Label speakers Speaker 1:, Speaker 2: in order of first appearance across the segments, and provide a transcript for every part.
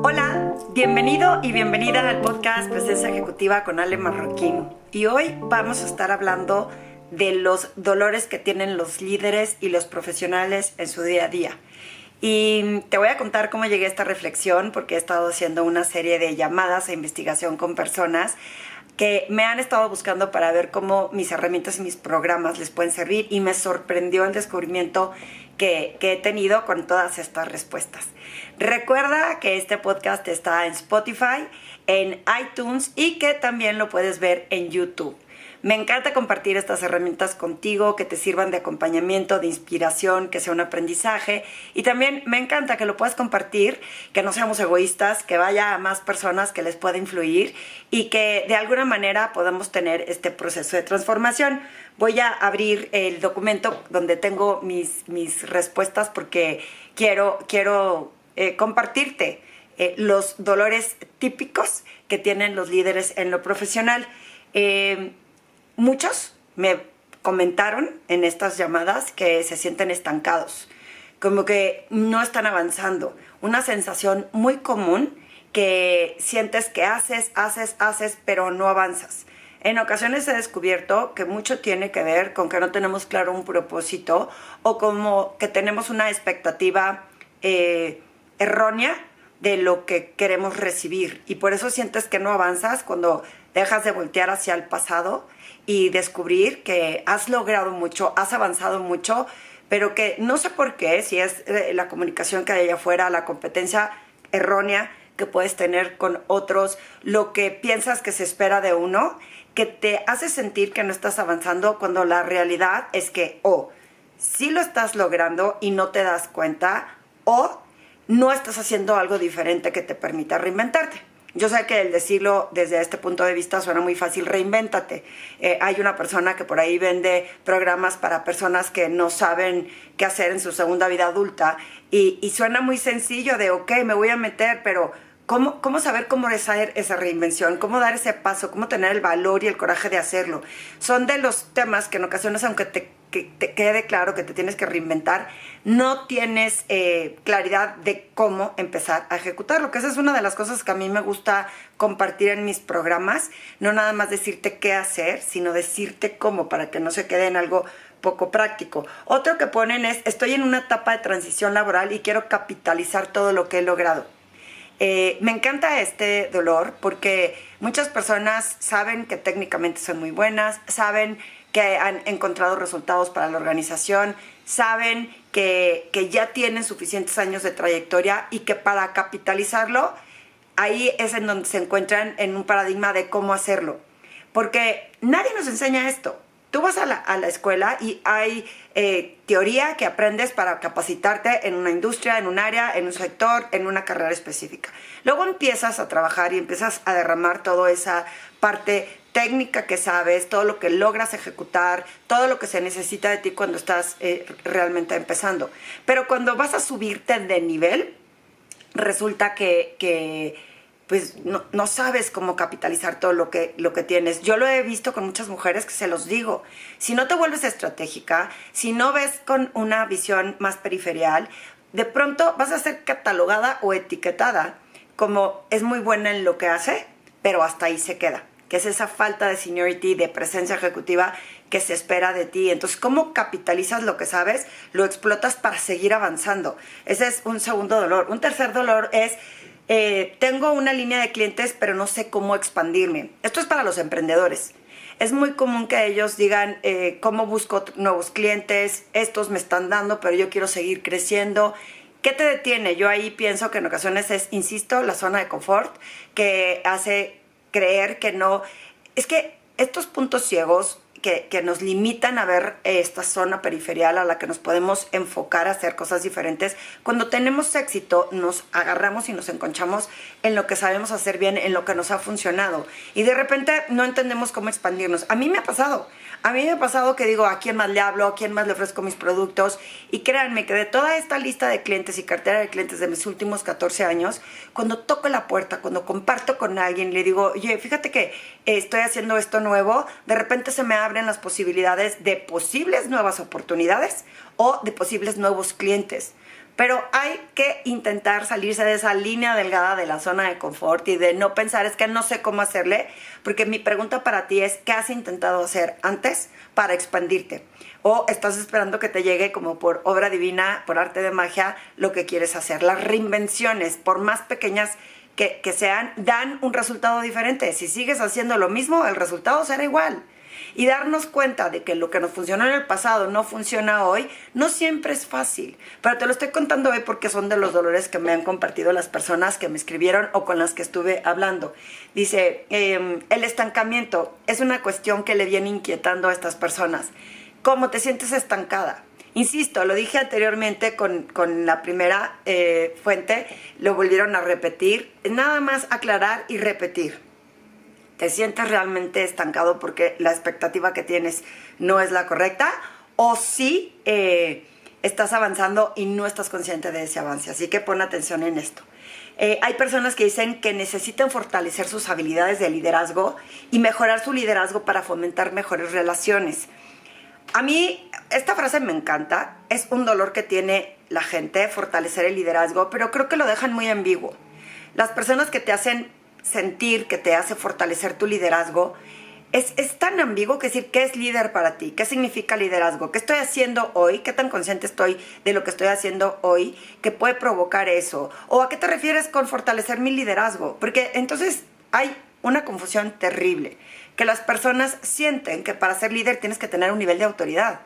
Speaker 1: Hola, bienvenido y bienvenida al podcast Presencia Ejecutiva con Ale Marroquín. Y hoy vamos a estar hablando de los dolores que tienen los líderes y los profesionales en su día a día. Y te voy a contar cómo llegué a esta reflexión porque he estado haciendo una serie de llamadas e investigación con personas que me han estado buscando para ver cómo mis herramientas y mis programas les pueden servir, y me sorprendió el descubrimiento que he tenido con todas estas respuestas. Recuerda que este podcast está en Spotify, en iTunes y que también lo puedes ver en YouTube. Me encanta compartir estas herramientas contigo, que te sirvan de acompañamiento, de inspiración, que sea un aprendizaje. Y también me encanta que lo puedas compartir, que no seamos egoístas, que vaya a más personas que les pueda influir y que de alguna manera podamos tener este proceso de transformación. Voy a abrir el documento donde tengo mis respuestas porque quiero compartirte los dolores típicos que tienen los líderes en lo profesional. Muchos me comentaron en estas llamadas que se sienten estancados, como que no están avanzando. Una sensación muy común que sientes que haces, pero no avanzas. En ocasiones he descubierto que mucho tiene que ver con que no tenemos claro un propósito o como que tenemos una expectativa errónea de lo que queremos recibir. Y por eso sientes que no avanzas cuando dejas de voltear hacia el pasado y descubrir que has logrado mucho, has avanzado mucho, pero que no sé por qué, si es la comunicación que hay allá afuera, la competencia errónea que puedes tener con otros, lo que piensas que se espera de uno, que te hace sentir que no estás avanzando cuando la realidad es que sí lo estás logrando y no te das cuenta, o no estás haciendo algo diferente que te permita reinventarte. Yo sé que el decirlo desde este punto de vista suena muy fácil, reinvéntate. Hay una persona que por ahí vende programas para personas que no saben qué hacer en su segunda vida adulta y suena muy sencillo de, me voy a meter, pero ¿cómo saber cómo hacer esa reinvención? ¿Cómo dar ese paso? ¿Cómo tener el valor y el coraje de hacerlo? Son de los temas que en ocasiones, aunque te quede claro que te tienes que reinventar, no tienes claridad de cómo empezar a ejecutarlo, que esa es una de las cosas que a mí me gusta compartir en mis programas, no nada más decirte qué hacer, sino decirte cómo, para que no se quede en algo poco práctico. Otro que ponen es, estoy en una etapa de transición laboral y quiero capitalizar todo lo que he logrado. Me encanta este dolor porque muchas personas saben que técnicamente son muy buenas, saben que han encontrado resultados para la organización, saben que ya tienen suficientes años de trayectoria y que para capitalizarlo, ahí es en donde se encuentran en un paradigma de cómo hacerlo. Porque nadie nos enseña esto. Tú vas a la escuela y hay teoría que aprendes para capacitarte en una industria, en un área, en un sector, en una carrera específica. Luego empiezas a trabajar y empiezas a derramar toda esa parte técnica que sabes, todo lo que logras ejecutar, todo lo que se necesita de ti cuando estás realmente empezando. Pero cuando vas a subirte de nivel, resulta que pues no sabes cómo capitalizar todo lo que tienes. Yo lo he visto con muchas mujeres que se los digo. Si no te vuelves estratégica, si no ves con una visión más periferial, de pronto vas a ser catalogada o etiquetada como es muy buena en lo que hace, pero hasta ahí se queda. Que es esa falta de seniority, de presencia ejecutiva que se espera de ti. Entonces, ¿cómo capitalizas lo que sabes? Lo explotas para seguir avanzando. Ese es un segundo dolor. Un tercer dolor es, tengo una línea de clientes, pero no sé cómo expandirme. Esto es para los emprendedores. Es muy común que ellos digan, ¿cómo busco nuevos clientes? Estos me están dando, pero yo quiero seguir creciendo. ¿Qué te detiene? Yo ahí pienso que en ocasiones es, insisto, la zona de confort que hace creer que no. Es que estos puntos ciegos que nos limitan a ver esta zona periferial a la que nos podemos enfocar a hacer cosas diferentes, cuando tenemos éxito nos agarramos y nos enconchamos en lo que sabemos hacer bien, en lo que nos ha funcionado, y de repente no entendemos cómo expandirnos. A mí me ha pasado que digo, ¿a quién más le hablo? ¿A quién más le ofrezco mis productos? Y créanme que de toda esta lista de clientes y cartera de clientes de mis últimos 14 años, cuando toco la puerta, cuando comparto con alguien, le digo, oye, fíjate que estoy haciendo esto nuevo, de repente se me abren las posibilidades de posibles nuevas oportunidades o de posibles nuevos clientes. Pero hay que intentar salirse de esa línea delgada de la zona de confort y de no pensar, es que no sé cómo hacerle, porque mi pregunta para ti es, ¿qué has intentado hacer antes para expandirte? O estás esperando que te llegue como por obra divina, por arte de magia, lo que quieres hacer. Las reinvenciones, por más pequeñas que sean, dan un resultado diferente. Si sigues haciendo lo mismo, el resultado será igual. Y darnos cuenta de que lo que nos funcionó en el pasado no funciona hoy, no siempre es fácil. Pero te lo estoy contando hoy porque son de los dolores que me han compartido las personas que me escribieron o con las que estuve hablando. Dice, el estancamiento es una cuestión que le viene inquietando a estas personas. ¿Cómo te sientes estancada? Insisto, lo dije anteriormente con la primera fuente, lo volvieron a repetir. Nada más aclarar y repetir. ¿Te sientes realmente estancado porque la expectativa que tienes no es la correcta? ¿O sí estás avanzando y no estás consciente de ese avance? Así que pon atención en esto. Hay personas que dicen que necesitan fortalecer sus habilidades de liderazgo y mejorar su liderazgo para fomentar mejores relaciones. A mí esta frase me encanta. Es un dolor que tiene la gente, fortalecer el liderazgo, pero creo que lo dejan muy ambiguo. Las personas que te hacen sentir que te hace fortalecer tu liderazgo, es tan ambiguo que decir, ¿qué es líder para ti? ¿Qué significa liderazgo? ¿Qué estoy haciendo hoy? ¿Qué tan consciente estoy de lo que estoy haciendo hoy que puede provocar eso? ¿O a qué te refieres con fortalecer mi liderazgo? Porque entonces hay una confusión terrible, que las personas sienten que para ser líder tienes que tener un nivel de autoridad.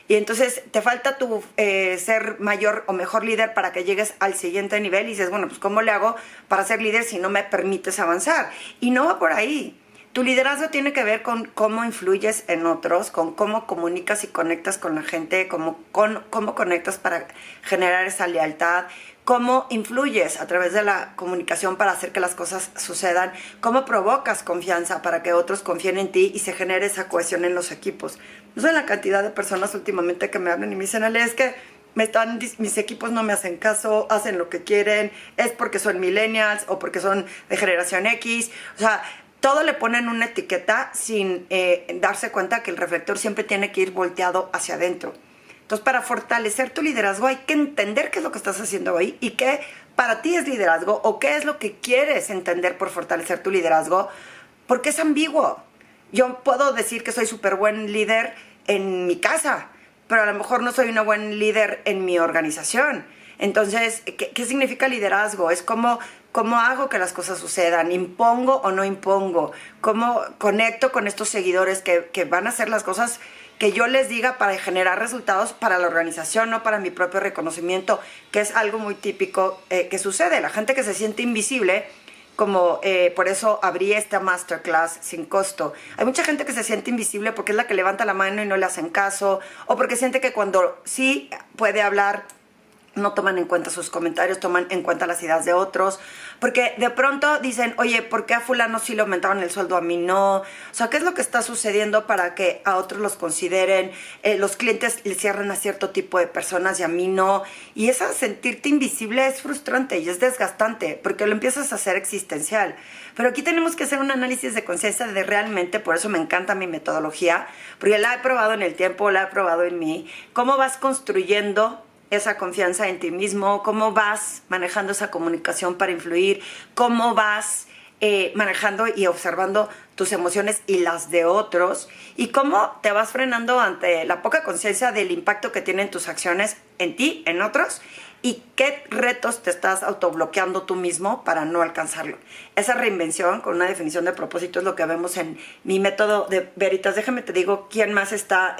Speaker 1: Y entonces te falta tu ser mayor o mejor líder para que llegues al siguiente nivel y dices, bueno, pues ¿cómo le hago para ser líder si no me permites avanzar? Y no va por ahí. Tu liderazgo tiene que ver con cómo influyes en otros, con cómo comunicas y conectas con la gente, cómo conectas para generar esa lealtad, cómo influyes a través de la comunicación para hacer que las cosas sucedan, cómo provocas confianza para que otros confíen en ti y se genere esa cohesión en los equipos. No sé la cantidad de personas últimamente que me hablan y me dicen, Ale, es que mis equipos no me hacen caso, hacen lo que quieren, es porque son millennials o porque son de generación X. O sea, todo le ponen una etiqueta sin darse cuenta que el reflector siempre tiene que ir volteado hacia adentro. Entonces, para fortalecer tu liderazgo hay que entender qué es lo que estás haciendo hoy y qué para ti es liderazgo o qué es lo que quieres entender por fortalecer tu liderazgo, porque es ambiguo. Yo puedo decir que soy súper buen líder en mi casa, pero a lo mejor no soy una buen líder en mi organización. Entonces, ¿qué significa liderazgo? Es cómo hago que las cosas sucedan, impongo o no impongo, cómo conecto con estos seguidores que van a hacer las cosas que yo les diga para generar resultados para la organización, no para mi propio reconocimiento, que es algo muy típico que sucede. La gente que se siente invisible, como por eso abrí esta masterclass sin costo. Hay mucha gente que se siente invisible porque es la que levanta la mano y no le hacen caso, o porque siente que cuando sí puede hablar, no toman en cuenta sus comentarios, toman en cuenta las ideas de otros, porque de pronto dicen, oye, ¿por qué a fulano sí le aumentaron el sueldo, a mí no? O sea, ¿qué es lo que está sucediendo para que a otros los consideren? Los clientes le cierran a cierto tipo de personas y a mí no. Y esa sentirte invisible es frustrante y es desgastante, porque lo empiezas a hacer existencial. Pero aquí tenemos que hacer un análisis de conciencia de realmente, por eso me encanta mi metodología, porque la he probado en el tiempo, la he probado en mí, cómo vas construyendo esa confianza en ti mismo, cómo vas manejando esa comunicación para influir, cómo vas manejando y observando tus emociones y las de otros, y cómo te vas frenando ante la poca conciencia del impacto que tienen tus acciones en ti, en otros, y qué retos te estás autobloqueando tú mismo para no alcanzarlo. Esa reinvención con una definición de propósito es lo que vemos en mi método de Veritas. Déjame te digo quién más está.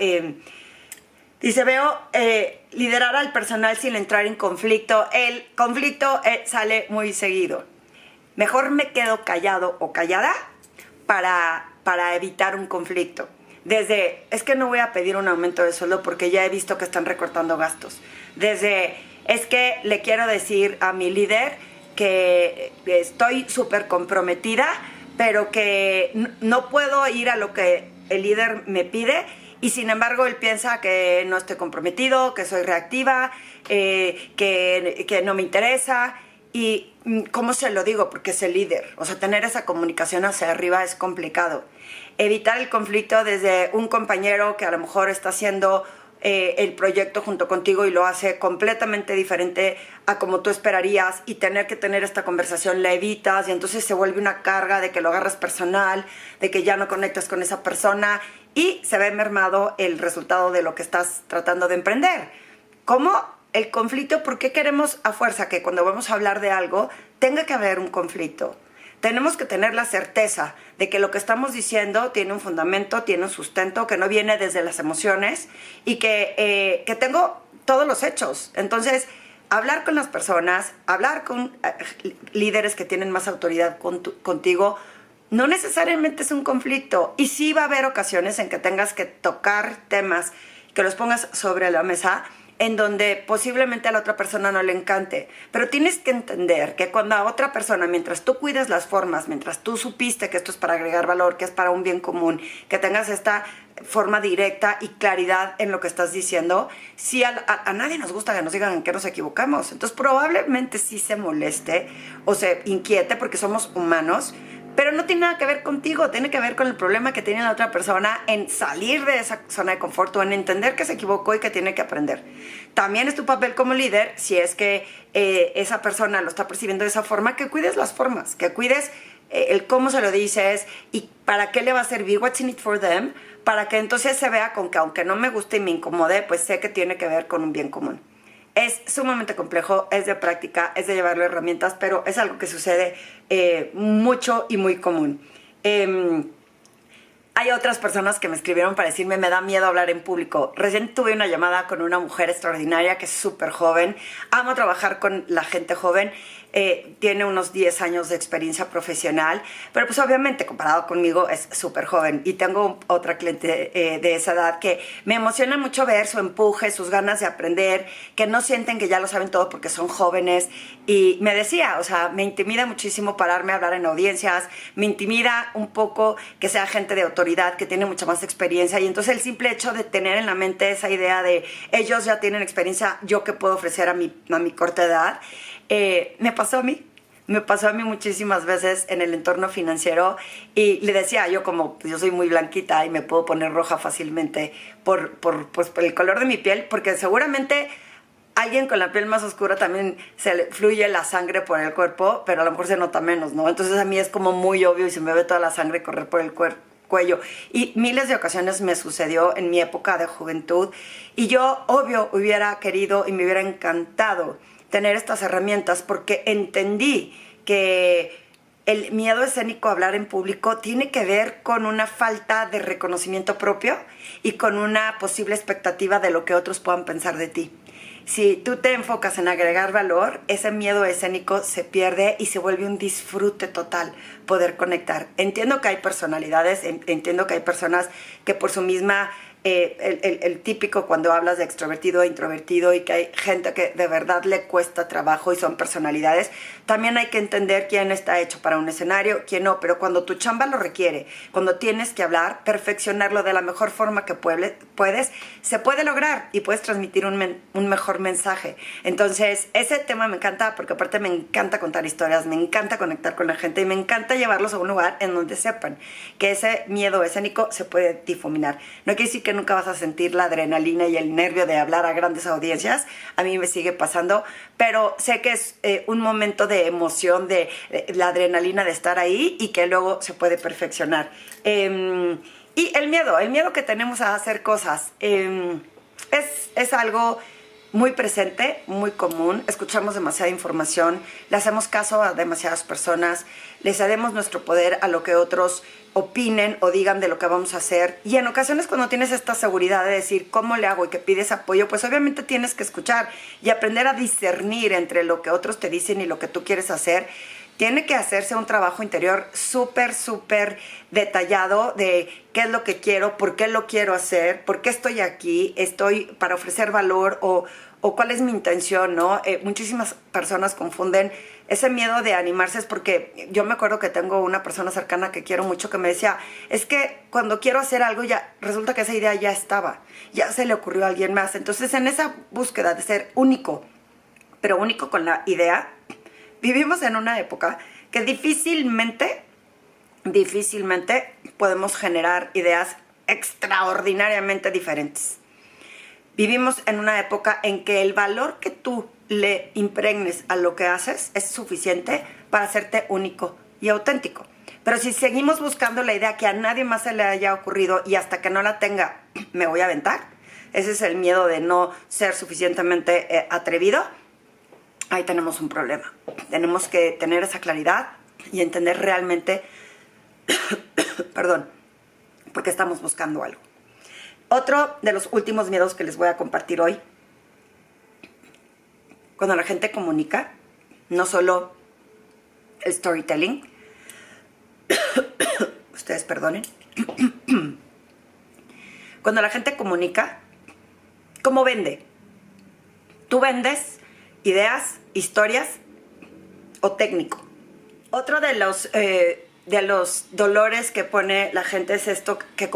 Speaker 1: Dice, veo liderar al personal sin entrar en conflicto. El conflicto sale muy seguido. Mejor me quedo callado o callada para evitar un conflicto. Desde, es que no voy a pedir un aumento de sueldo porque ya he visto que están recortando gastos. Desde, es que le quiero decir a mi líder que estoy súper comprometida, pero que no puedo ir a lo que el líder me pide. Y sin embargo, él piensa que no estoy comprometido, que soy reactiva, que no me interesa. ¿Y cómo se lo digo? Porque es el líder. O sea, tener esa comunicación hacia arriba es complicado. Evitar el conflicto desde un compañero que a lo mejor está haciendo el proyecto junto contigo y lo hace completamente diferente a como tú esperarías, y tener que tener esta conversación la evitas, y entonces se vuelve una carga de que lo agarras personal, de que ya no conectas con esa persona y se ve mermado el resultado de lo que estás tratando de emprender. ¿Cómo el conflicto? ¿Por qué queremos a fuerza que cuando vamos a hablar de algo tenga que haber un conflicto? Tenemos que tener la certeza de que lo que estamos diciendo tiene un fundamento, tiene un sustento, que no viene desde las emociones, y que tengo todos los hechos. Entonces, hablar con las personas, hablar con líderes que tienen más autoridad contigo, no necesariamente es un conflicto. Y sí va a haber ocasiones en que tengas que tocar temas, que los pongas sobre la mesa, en donde posiblemente a la otra persona no le encante. Pero tienes que entender que cuando a otra persona, mientras tú cuidas las formas, mientras tú supiste que esto es para agregar valor, que es para un bien común, que tengas esta forma directa y claridad en lo que estás diciendo, sí a nadie nos gusta que nos digan en qué nos equivocamos. Entonces probablemente sí se moleste o se inquiete, porque somos humanos, pero no tiene nada que ver contigo, tiene que ver con el problema que tiene la otra persona en salir de esa zona de confort, o en entender que se equivocó y que tiene que aprender. También es tu papel como líder, si es que esa persona lo está percibiendo de esa forma, que cuides las formas, que cuides el cómo se lo dices y para qué le va a servir, what's in it for them, para que entonces se vea con que aunque no me guste y me incomode, pues sé que tiene que ver con un bien común. Es sumamente complejo, es de práctica, es de llevarlo herramientas, pero es algo que sucede mucho y muy común. Hay otras personas que me escribieron para decirme, me da miedo hablar en público. Recién tuve una llamada con una mujer extraordinaria que es súper joven. Amo trabajar con la gente joven. Tiene unos 10 años de experiencia profesional, pero pues obviamente comparado conmigo es súper joven. Y tengo otra cliente de esa edad que me emociona mucho ver su empuje, sus ganas de aprender, que no sienten que ya lo saben todo porque son jóvenes. Y me decía, o sea, me intimida muchísimo pararme a hablar en audiencias, me intimida un poco que sea gente de autoridad, que tiene mucha más experiencia, y entonces el simple hecho de tener en la mente esa idea de ellos ya tienen experiencia, yo qué puedo ofrecer a mi corta edad. Me pasó a mí muchísimas veces en el entorno financiero, y le decía yo, como yo soy muy blanquita y me puedo poner roja fácilmente por el color de mi piel, porque seguramente alguien con la piel más oscura también se le fluye la sangre por el cuerpo, pero a lo mejor se nota menos, ¿no? Entonces a mí es como muy obvio y se me ve toda la sangre correr por el cuello. Y miles de ocasiones me sucedió en mi época de juventud, y yo, obvio, hubiera querido y me hubiera encantado tener estas herramientas, porque entendí que el miedo escénico a hablar en público tiene que ver con una falta de reconocimiento propio y con una posible expectativa de lo que otros puedan pensar de ti. Si tú te enfocas en agregar valor, ese miedo escénico se pierde y se vuelve un disfrute total poder conectar. Entiendo que hay personalidades, entiendo que hay personas que por su misma el típico cuando hablas de extrovertido e introvertido, y que hay gente que de verdad le cuesta trabajo y son personalidades. También hay que entender quién está hecho para un escenario, quién no, pero cuando tu chamba lo requiere, cuando tienes que hablar, perfeccionarlo de la mejor forma que puedes, se puede lograr y puedes transmitir un mejor mensaje. Entonces, ese tema me encanta, porque aparte me encanta contar historias, me encanta conectar con la gente y me encanta llevarlos a un lugar en donde sepan que ese miedo escénico se puede difuminar. No quiere decir que nunca vas a sentir la adrenalina y el nervio de hablar a grandes audiencias. A mí me sigue pasando, pero sé que es un momento de emoción, de la adrenalina de estar ahí, y que luego se puede perfeccionar. Y el miedo que tenemos a hacer cosas es algo muy presente, muy común. Escuchamos demasiada información, le hacemos caso a demasiadas personas, le cedemos nuestro poder a lo que otros opinen o digan de lo que vamos a hacer. Y en ocasiones, cuando tienes esta seguridad de decir cómo le hago y que pides apoyo, pues obviamente tienes que escuchar y aprender a discernir entre lo que otros te dicen y lo que tú quieres hacer. Tiene que hacerse un trabajo interior súper, súper detallado de qué es lo que quiero, por qué lo quiero hacer, por qué estoy aquí, estoy para ofrecer valor o cuál es mi intención, ¿no? Muchísimas personas confunden ese miedo de animarse. Es porque yo me acuerdo que tengo una persona cercana que quiero mucho que me decía, es que cuando quiero hacer algo ya resulta que esa idea ya estaba, ya se le ocurrió a alguien más. Entonces, en esa búsqueda de ser único, pero único con la idea, vivimos en una época que difícilmente podemos generar ideas extraordinariamente diferentes. Vivimos en una época en que el valor que tú le impregnes a lo que haces es suficiente para hacerte único y auténtico. Pero si seguimos buscando la idea que a nadie más se le haya ocurrido y hasta que no la tenga me voy a aventar, ese es el miedo de no ser suficientemente atrevido, ahí tenemos un problema. Tenemos que tener esa claridad y entender realmente, perdón, por qué estamos buscando algo. Otro de los últimos miedos que les voy a compartir hoy, cuando la gente comunica, no solo el storytelling, ustedes perdonen, cuando la gente comunica, ¿cómo vende? Tú vendes ideas, historias o técnico. Otro de los dolores que pone la gente es esto, que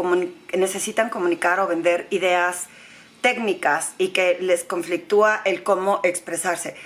Speaker 1: necesitan comunicar o vender ideas técnicas y que les conflictúa el cómo expresarse.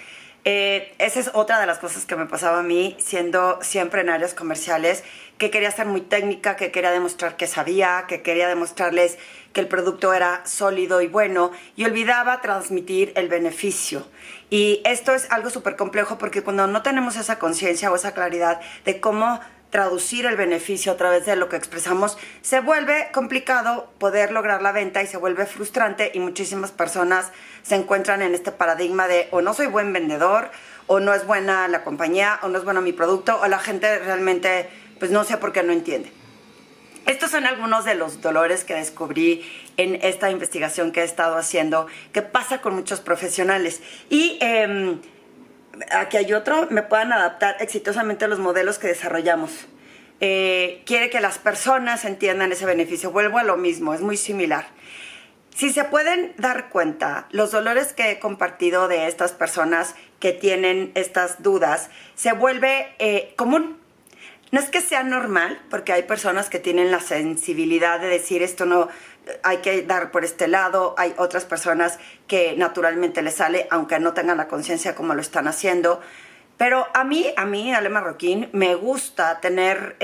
Speaker 1: Esa es otra de las cosas que me pasaba a mí, siendo siempre en áreas comerciales, que quería ser muy técnica, que quería demostrar que sabía, que quería demostrarles que el producto era sólido y bueno, y olvidaba transmitir el beneficio. Y esto es algo súper complejo porque cuando no tenemos esa conciencia o esa claridad de cómo traducir el beneficio a través de lo que expresamos, se vuelve complicado poder lograr la venta y se vuelve frustrante, y muchísimas personas se encuentran en este paradigma de o no soy buen vendedor, o no es buena la compañía, o no es bueno mi producto, o la gente realmente pues no sé por qué no entiende. Estos son algunos de los dolores que descubrí en esta investigación que he estado haciendo, que pasa con muchos profesionales. Y aquí hay otro: me puedan adaptar exitosamente a los modelos que desarrollamos. Quiere que las personas entiendan ese beneficio. Vuelvo a lo mismo, es muy similar. Si se pueden dar cuenta, los dolores que he compartido de estas personas que tienen estas dudas, se vuelve común. No es que sea normal, porque hay personas que tienen la sensibilidad de decir esto no, hay que dar por este lado. Hay otras personas que naturalmente les sale, aunque no tengan la conciencia como lo están haciendo. Pero a mí, Ale Marroquín, me gusta tener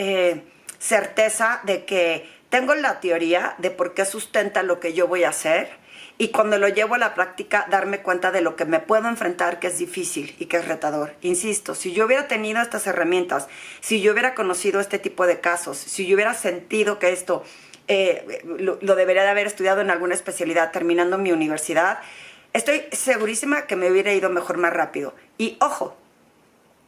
Speaker 1: certeza de que tengo la teoría de por qué sustenta lo que yo voy a hacer, y cuando lo llevo a la práctica, darme cuenta de lo que me puedo enfrentar, que es difícil y que es retador. Insisto, si yo hubiera tenido estas herramientas, si yo hubiera conocido este tipo de casos, si yo hubiera sentido que esto lo debería de haber estudiado en alguna especialidad terminando mi universidad, estoy segurísima que me hubiera ido mejor más rápido. Y ojo,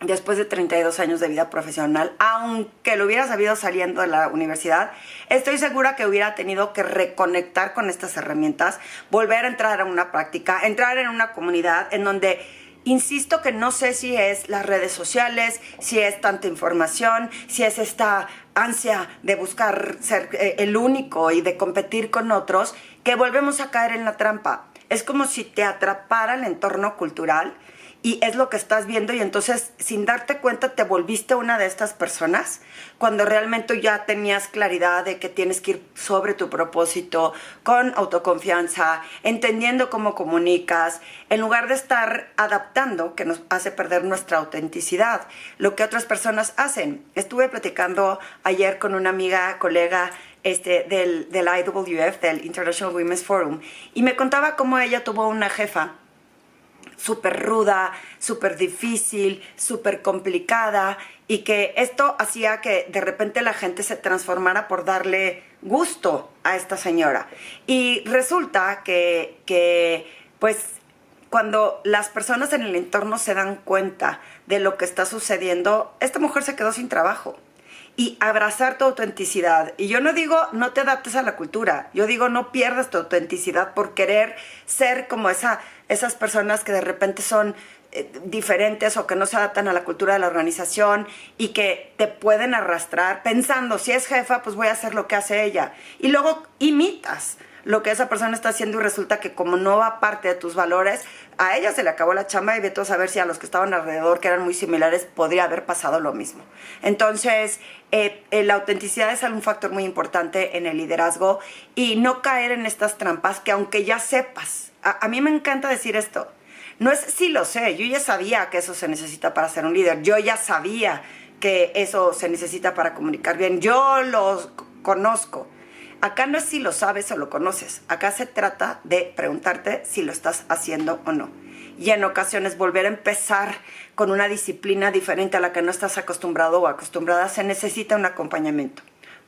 Speaker 1: después de 32 años de vida profesional, aunque lo hubiera sabido saliendo de la universidad, estoy segura que hubiera tenido que reconectar con estas herramientas, volver a entrar a una práctica, entrar en una comunidad en donde, insisto, que no sé si es las redes sociales, si es tanta información, si es esta ansia de buscar ser el único y de competir con otros, que volvemos a caer en la trampa. Es como si te atrapara el entorno cultural y es lo que estás viendo, y entonces sin darte cuenta te volviste una de estas personas, cuando realmente ya tenías claridad de que tienes que ir sobre tu propósito, con autoconfianza, entendiendo cómo comunicas, en lugar de estar adaptando, que nos hace perder nuestra autenticidad, lo que otras personas hacen. Estuve platicando ayer con una amiga, colega, del IWF, del International Women's Forum, y me contaba cómo ella tuvo una jefa súper ruda, súper difícil, súper complicada, y que esto hacía que de repente la gente se transformara por darle gusto a esta señora. Y resulta que pues cuando las personas en el entorno se dan cuenta de lo que está sucediendo, esta mujer se quedó sin trabajo. Y abrazar tu autenticidad. Y yo no digo no te adaptes a la cultura, yo digo no pierdas tu autenticidad por querer ser como esas personas que de repente son diferentes o que no se adaptan a la cultura de la organización y que te pueden arrastrar pensando, si es jefa, pues voy a hacer lo que hace ella. Y luego imitas lo que esa persona está haciendo y resulta que como no va parte de tus valores, a ella se le acabó la chamba, y vete a saber si a los que estaban alrededor, que eran muy similares, podría haber pasado lo mismo. Entonces, la autenticidad es un factor muy importante en el liderazgo, y no caer en estas trampas que aunque ya sepas, a mí me encanta decir esto, no es si lo sé, yo ya sabía que eso se necesita para ser un líder, yo ya sabía que eso se necesita para comunicar bien, yo lo conozco. Acá no es si lo sabes o lo conoces. Acá se trata de preguntarte si lo estás haciendo o no. Y en ocasiones volver a empezar con una disciplina diferente a la que no estás acostumbrado o acostumbrada, se necesita un acompañamiento.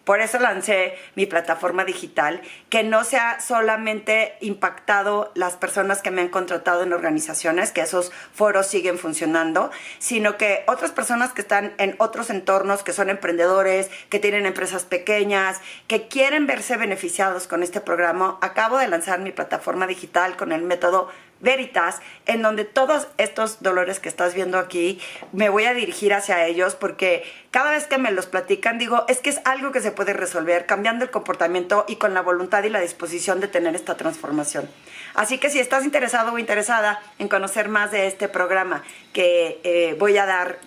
Speaker 1: Por eso lancé mi plataforma digital, que no se ha solamente impactado las personas que me han contratado en organizaciones, que esos foros siguen funcionando, sino que otras personas que están en otros entornos, que son emprendedores, que tienen empresas pequeñas, que quieren verse beneficiados con este programa. Acabo de lanzar mi plataforma digital con el método Veritas, en donde todos estos dolores que estás viendo aquí, me voy a dirigir hacia ellos, porque cada vez que me los platican, digo, es que es algo que se puede resolver cambiando el comportamiento y con la voluntad y la disposición de tener esta transformación. Así que si estás interesado o interesada en conocer más de este programa que voy a dar,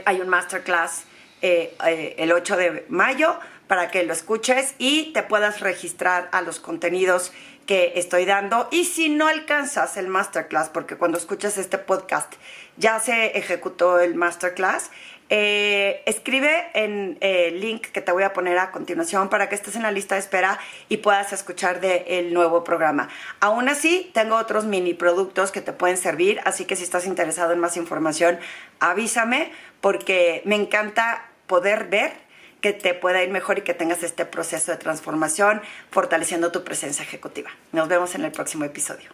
Speaker 1: hay un masterclass el 8 de mayo para que lo escuches y te puedas registrar a los contenidos que estoy dando. Y si no alcanzas el masterclass, porque cuando escuchas este podcast ya se ejecutó el masterclass, escribe en el link que te voy a poner a continuación para que estés en la lista de espera y puedas escuchar del nuevo programa. Aún así, tengo otros mini productos que te pueden servir, así que si estás interesado en más información, avísame, porque me encanta poder ver que te pueda ir mejor y que tengas este proceso de transformación fortaleciendo tu presencia ejecutiva. Nos vemos en el próximo episodio.